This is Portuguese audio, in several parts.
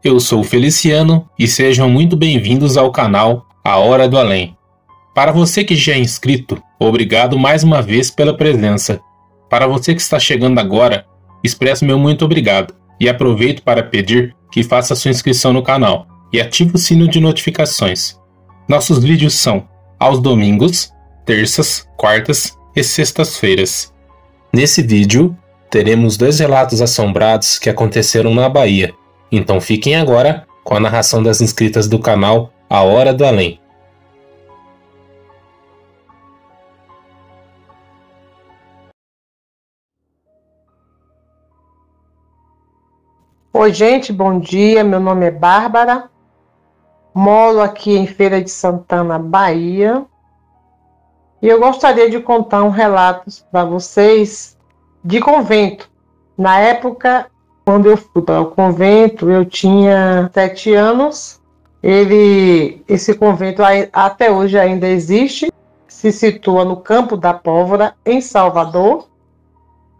Eu sou o Feliciano e sejam muito bem-vindos ao canal A Hora do Além. Para você que já é inscrito, obrigado mais uma vez pela presença. Para você que está chegando agora, expresso meu muito obrigado e aproveito para pedir que faça sua inscrição no canal e ative o sino de notificações. Nossos vídeos são aos domingos, terças, quartas e sextas-feiras. Nesse vídeo, teremos 2 relatos assombrados que aconteceram na Bahia. Então fiquem agora com a narração das inscritas do canal A Hora do Além. Oi, gente, bom dia. Meu nome é Bárbara. Moro aqui em Feira de Santana, Bahia. E eu gostaria de contar um relato para vocês de convento. Na época, quando eu fui para o convento, eu tinha 7 anos. Esse convento até hoje ainda existe. Se situa no Campo da Pólvora, em Salvador.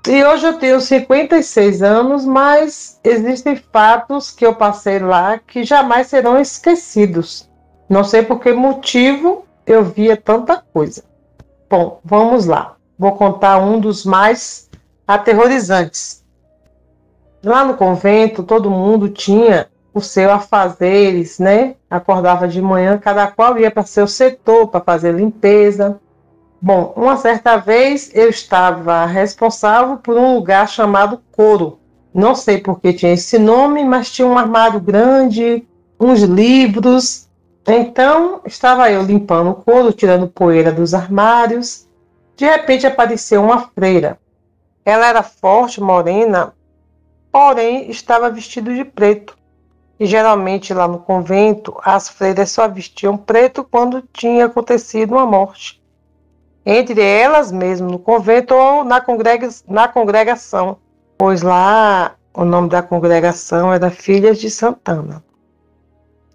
E hoje eu tenho 56 anos, mas existem fatos que eu passei lá que jamais serão esquecidos. Não sei por que motivo eu via tanta coisa. Bom, vamos lá. Vou contar um dos mais aterrorizantes. Lá no convento, todo mundo tinha o seu afazeres, né? Acordava de manhã, cada qual ia para seu setor para fazer limpeza. Bom, uma certa vez eu estava responsável por um lugar chamado coro. Não sei por que tinha esse nome, mas tinha um armário grande, uns livros. Então, estava eu limpando o coro, tirando poeira dos armários. De repente apareceu uma freira. Ela era forte, morena, porém estava vestida de preto. E geralmente lá no convento, as freiras só vestiam preto quando tinha acontecido uma morte. Entre elas mesmo, no convento ou na congregação, pois lá o nome da congregação era Filhas de Santana.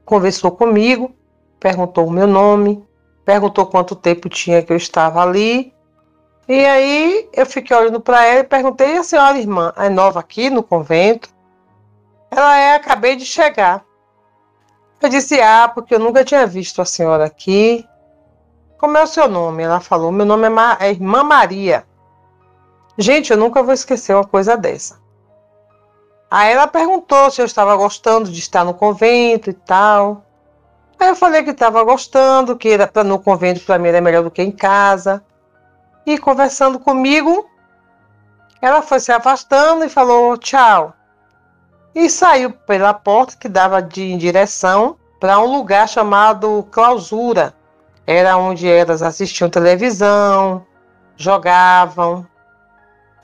Conversou comigo, perguntou o meu nome, perguntou quanto tempo tinha que eu estava ali. E aí eu fiquei olhando para ela e perguntei: e a senhora irmã é nova aqui no convento? Ela acabei de chegar. Eu disse: porque eu nunca tinha visto a senhora aqui. Como é o seu nome? Ela falou: meu nome é Irmã Maria. Gente, eu nunca vou esquecer uma coisa dessa. Aí ela perguntou se eu estava gostando de estar no convento e tal. Aí eu falei que estava gostando, que no convento para mim era melhor do que em casa. E conversando comigo, ela foi se afastando e falou tchau. E saiu pela porta que dava em direção para um lugar chamado Clausura. Era onde elas assistiam televisão, jogavam,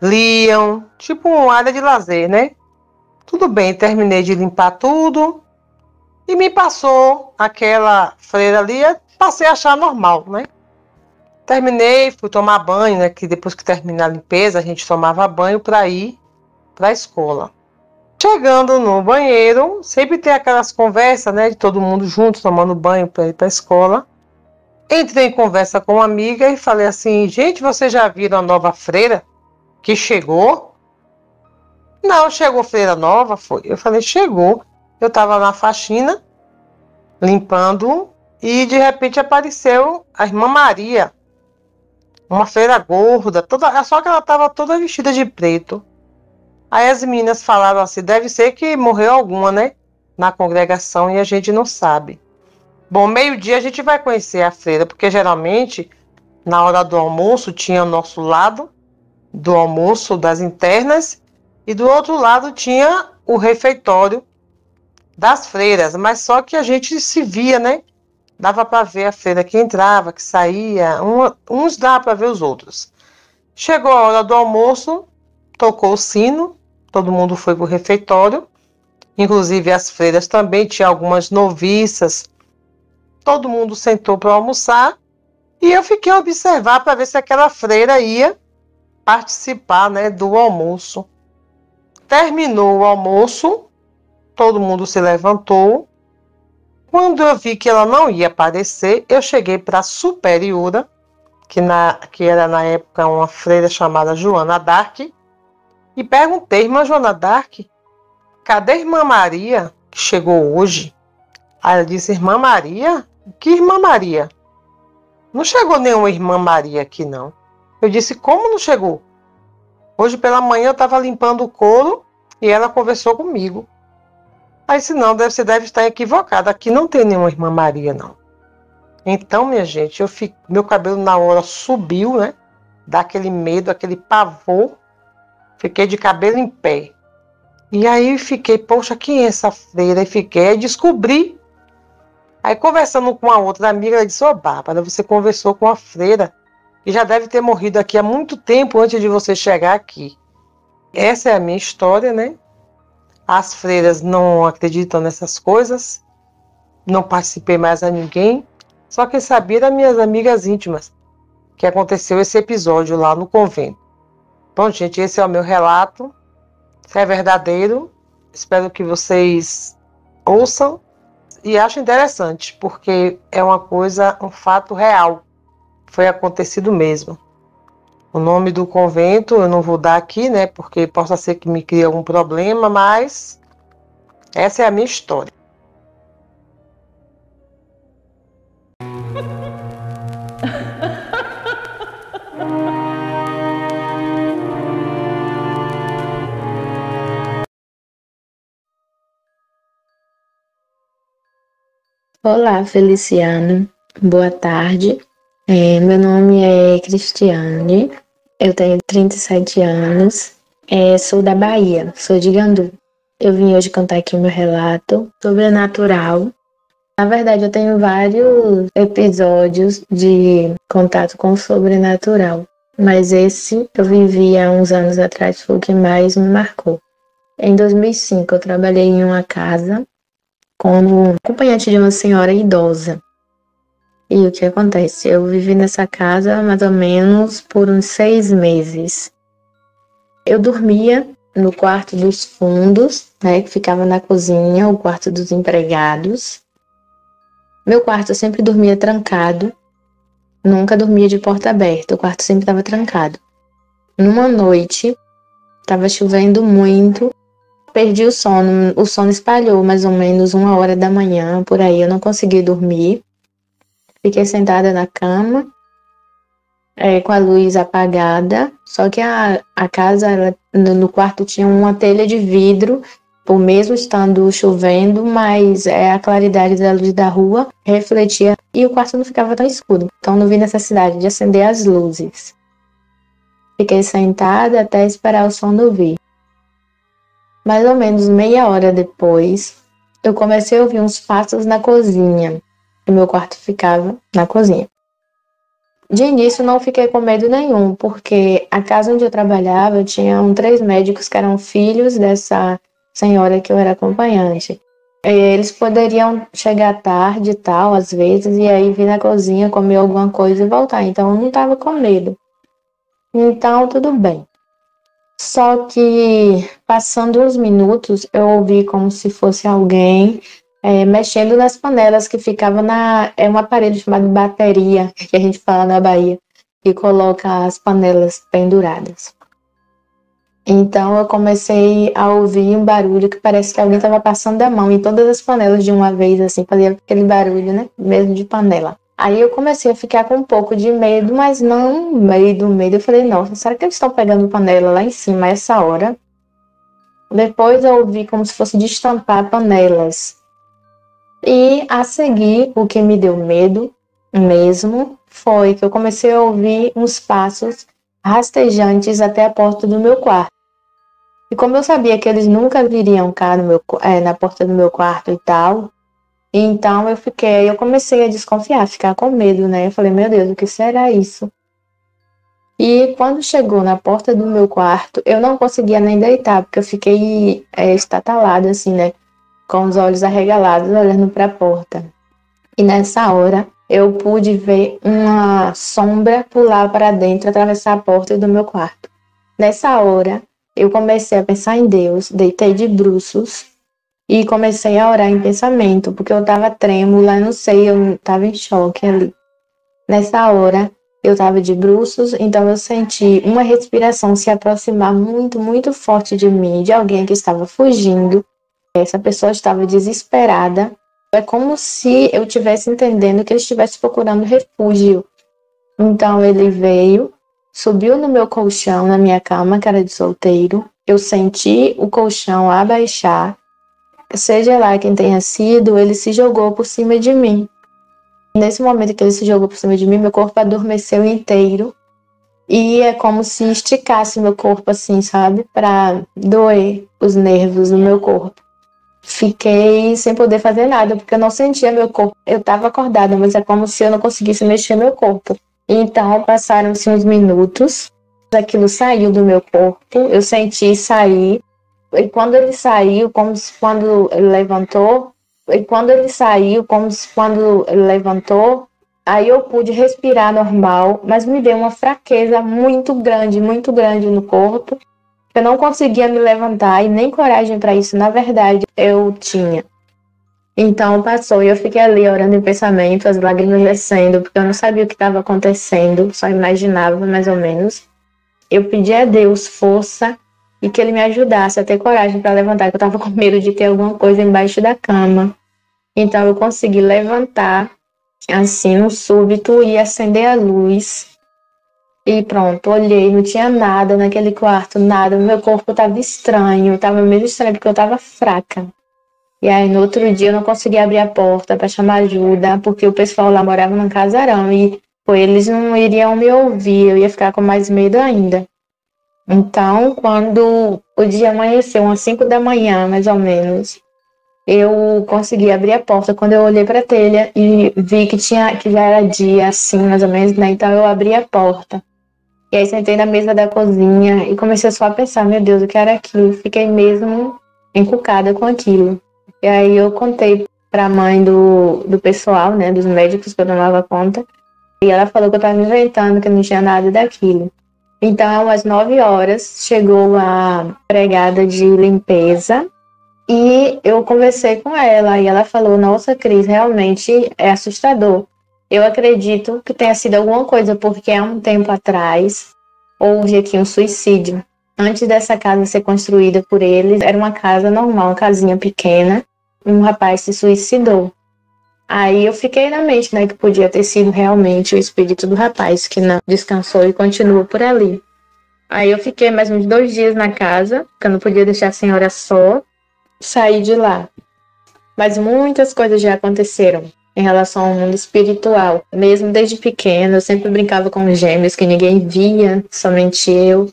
liam, tipo uma área de lazer, né? Tudo bem, terminei de limpar tudo e me passou aquela freira ali, passei a achar normal, né? Terminei, fui tomar banho, né? Que depois que terminar a limpeza, a gente tomava banho para ir para a escola. Chegando no banheiro, sempre tem aquelas conversas, né? De todo mundo junto, tomando banho para ir para a escola. Entrei em conversa com uma amiga e falei assim: gente, vocês já viram a nova freira que chegou? Não, chegou freira nova, foi. Eu falei: chegou. Eu estava na faxina, limpando, e de repente apareceu a Irmã Maria, uma freira gorda, só que ela estava toda vestida de preto. Aí as meninas falaram assim: deve ser que morreu alguma, né? Na congregação e a gente não sabe. Bom, meio-dia a gente vai conhecer a freira, porque geralmente, na hora do almoço, tinha o nosso lado do almoço das internas e do outro lado tinha o refeitório das freiras, mas só que a gente se via, né? Dava para ver a freira que entrava, que saía, uns dava para ver os outros. Chegou a hora do almoço, tocou o sino, todo mundo foi para o refeitório, inclusive as freiras também, tinha algumas noviças. Todo mundo sentou para almoçar e eu fiquei a observar para ver se aquela freira ia participar, né, do almoço. Terminou o almoço, todo mundo se levantou. Quando eu vi que ela não ia aparecer, eu cheguei para a superiora, que era na época uma freira chamada Joana d'Arc, e perguntei: irmã Joana d'Arc, cadê a Irmã Maria? que chegou hoje. Aí ela disse, Irmã Maria? Que Irmã Maria? Não chegou nenhuma Irmã Maria aqui, não. Eu disse, como não chegou? Hoje pela manhã eu estava limpando o couro e ela conversou comigo. Aí disse, não, você deve estar equivocada. Aqui não tem nenhuma Irmã Maria, não. Então, minha gente, meu cabelo na hora subiu, né? Dá aquele medo, aquele pavor. Fiquei de cabelo em pé. E aí fiquei, poxa, quem é essa freira? E fiquei, aí descobri. Aí conversando com a outra amiga, ela disse, Bárbara, você conversou com a freira que já deve ter morrido aqui há muito tempo antes de você chegar aqui. Essa é a minha história, né? As freiras não acreditam nessas coisas. Não participei mais a ninguém. Só quem sabia eram minhas amigas íntimas. Que aconteceu esse episódio lá no convento. Bom, gente, esse é o meu relato. Se é verdadeiro, espero que vocês ouçam e achem interessante, porque é uma coisa, um fato real. Foi acontecido mesmo. O nome do convento eu não vou dar aqui, né? Porque possa ser que me crie algum problema, mas essa é a minha história. Olá, Feliciano. Boa tarde. Meu nome é Cristiane. Eu tenho 37 anos. Sou da Bahia, sou de Gandu. Eu vim hoje contar aqui o meu relato sobrenatural. Na verdade, eu tenho vários episódios de contato com o sobrenatural, mas esse eu vivi há uns anos atrás, foi o que mais me marcou. Em 2005, eu trabalhei em uma casa como acompanhante de uma senhora idosa. E o que acontece? Eu vivi nessa casa mais ou menos por uns 6 meses. Eu dormia no quarto dos fundos, né, que ficava na cozinha, o quarto dos empregados. Meu quarto eu sempre dormia trancado, nunca dormia de porta aberta, o quarto sempre estava trancado. Numa noite, estava chovendo muito, perdi o sono espalhou mais ou menos 1h da manhã, por aí eu não consegui dormir. Fiquei sentada na cama, com a luz apagada, só que a casa, no quarto tinha uma telha de vidro, por mesmo estando chovendo, mas a claridade da luz da rua refletia e o quarto não ficava tão escuro, então não vi necessidade de acender as luzes. Fiquei sentada até esperar o sono vir. Mais ou menos meia hora depois, eu comecei a ouvir uns passos na cozinha. O meu quarto ficava na cozinha. De início não fiquei com medo nenhum, porque a casa onde eu trabalhava tinham 3 médicos que eram filhos dessa senhora que eu era acompanhante. Eles poderiam chegar tarde e tal, às vezes, e aí vir na cozinha, comer alguma coisa e voltar. Então eu não estava com medo. Então tudo bem. Só que, passando uns minutos, eu ouvi como se fosse alguém mexendo nas panelas que ficavam um aparelho chamado bateria, que a gente fala na Bahia, que coloca as panelas penduradas. Então eu comecei a ouvir um barulho que parece que alguém estava passando a mão em todas as panelas de uma vez, assim, fazia aquele barulho, né, mesmo de panela. Aí eu comecei a ficar com um pouco de medo, mas não medo. Eu falei, nossa, será que eles estão pegando panela lá em cima a essa hora? Depois eu ouvi como se fosse destampar panelas. E a seguir, o que me deu medo mesmo foi que eu comecei a ouvir uns passos rastejantes até a porta do meu quarto. E como eu sabia que eles nunca viriam cá na porta do meu quarto e tal, então eu comecei a desconfiar, ficar com medo, né? Eu falei, meu Deus, o que será isso? E quando chegou na porta do meu quarto, eu não conseguia nem deitar, porque eu fiquei estatalada, assim, né? Com os olhos arregalados, olhando para a porta. E nessa hora, eu pude ver uma sombra pular para dentro, atravessar a porta do meu quarto. Nessa hora, eu comecei a pensar em Deus, deitei de bruços, e comecei a orar em pensamento, porque eu estava trêmula, não sei, eu estava em choque ali. Nessa hora, eu estava de bruços, então eu senti uma respiração se aproximar muito, muito forte de mim, de alguém que estava fugindo. Essa pessoa estava desesperada. É como se eu estivesse entendendo que ele estivesse procurando refúgio. Então ele veio, subiu no meu colchão, na minha cama, que era de solteiro. Eu senti o colchão abaixar. Seja lá quem tenha sido, ele se jogou por cima de mim. Nesse momento que ele se jogou por cima de mim, meu corpo adormeceu inteiro. E é como se esticasse meu corpo assim, sabe? Pra doer os nervos do meu corpo. Fiquei sem poder fazer nada, porque eu não sentia meu corpo. Eu estava acordada, mas é como se eu não conseguisse mexer meu corpo. Então, passaram-se uns minutos, aquilo saiu do meu corpo, eu senti sair. E quando ele saiu, como se quando ele levantou, aí eu pude respirar normal, mas me deu uma fraqueza muito grande no corpo. Eu não conseguia me levantar e nem coragem para isso, na verdade, eu tinha. Então passou e eu fiquei ali orando em pensamento, as lágrimas descendo, porque eu não sabia o que estava acontecendo, só imaginava mais ou menos. Eu pedi a Deus força e que Ele me ajudasse a ter coragem para levantar, que eu estava com medo de ter alguma coisa embaixo da cama. Então eu consegui levantar, assim, no súbito, e acender a luz. E pronto, olhei, não tinha nada naquele quarto, nada. Meu corpo estava estranho, estava meio estranho porque eu estava fraca. E aí no outro dia eu não conseguia abrir a porta para chamar ajuda, porque o pessoal lá morava num casarão e eles não iriam me ouvir, eu ia ficar com mais medo ainda. Então, quando o dia amanheceu, umas 5 da manhã, mais ou menos, eu consegui abrir a porta. Quando eu olhei para a telha e vi que já era dia, assim, mais ou menos, né? Então eu abri a porta. E aí sentei na mesa da cozinha e comecei só a pensar, meu Deus, o que era aquilo? Fiquei mesmo encucada com aquilo. E aí eu contei para a mãe do pessoal, né, dos médicos que eu tomava conta, e ela falou que eu estava inventando, que não tinha nada daquilo. Então, às 9 horas, chegou a empregada de limpeza e eu conversei com ela e ela falou, nossa, Cris, realmente é assustador. Eu acredito que tenha sido alguma coisa, porque há um tempo atrás houve aqui um suicídio. Antes dessa casa ser construída por eles, era uma casa normal, uma casinha pequena. Um rapaz se suicidou. Aí eu fiquei na mente, né, que podia ter sido realmente o espírito do rapaz que não descansou e continua por ali. Aí eu fiquei mais uns 2 dias na casa, porque eu não podia deixar a senhora só. Saí de lá. Mas muitas coisas já aconteceram em relação ao mundo espiritual. Mesmo desde pequena, eu sempre brincava com os gêmeos que ninguém via, somente eu.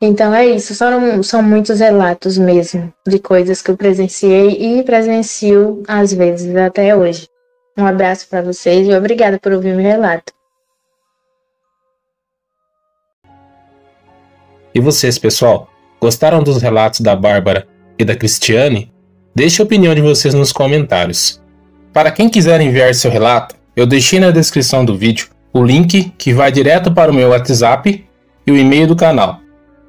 Então é isso, são muitos relatos mesmo de coisas que eu presenciei e presencio às vezes até hoje. Um abraço para vocês e obrigada por ouvir meu relato. E vocês, pessoal, gostaram dos relatos da Bárbara e da Cristiane? Deixe a opinião de vocês nos comentários. Para quem quiser enviar seu relato, eu deixei na descrição do vídeo o link que vai direto para o meu WhatsApp e o e-mail do canal.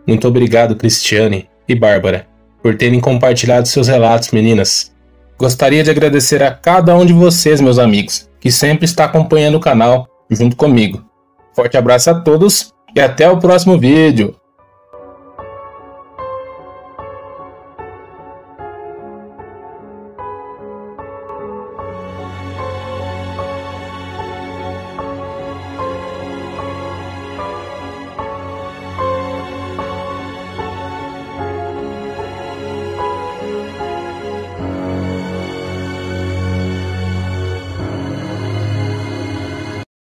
Muito obrigado, Cristiane e Bárbara, por terem compartilhado seus relatos, meninas. Gostaria de agradecer a cada um de vocês, meus amigos, que sempre está acompanhando o canal junto comigo. Forte abraço a todos e até o próximo vídeo.